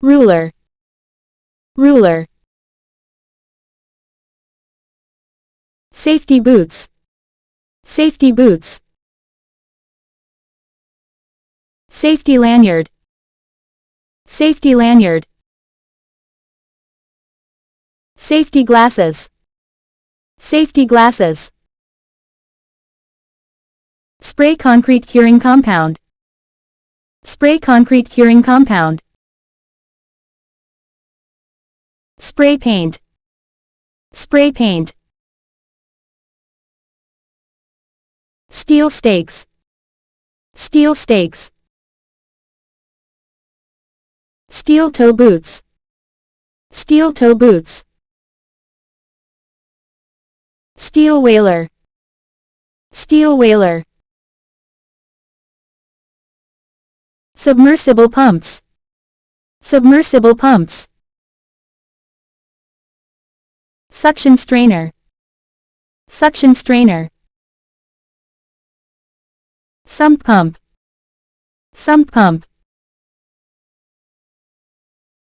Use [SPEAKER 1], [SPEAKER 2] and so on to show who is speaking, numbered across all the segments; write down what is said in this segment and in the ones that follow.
[SPEAKER 1] ruler, ruler. Safety boots, safety boots. Safety lanyard, safety lanyard. Safety glasses, safety glasses. Spray concrete curing compound, spray concrete curing compound. Spray paint, spray paint. Steel stakes, steel stakes. Steel toe boots, steel toe boots. Steel whaler, steel whaler. Submersible pumps, submersible pumps. Suction strainer, suction strainer. Sump pump, sump pump.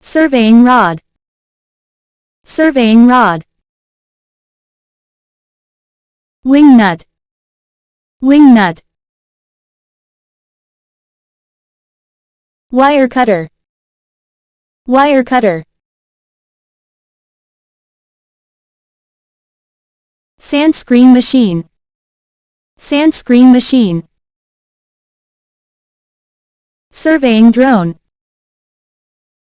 [SPEAKER 1] Surveying rod, surveying rod. Wing nut, wing nut. Wire cutter, wire cutter. Sand screen machine, sand screen machine. Surveying drone,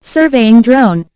[SPEAKER 1] surveying drone.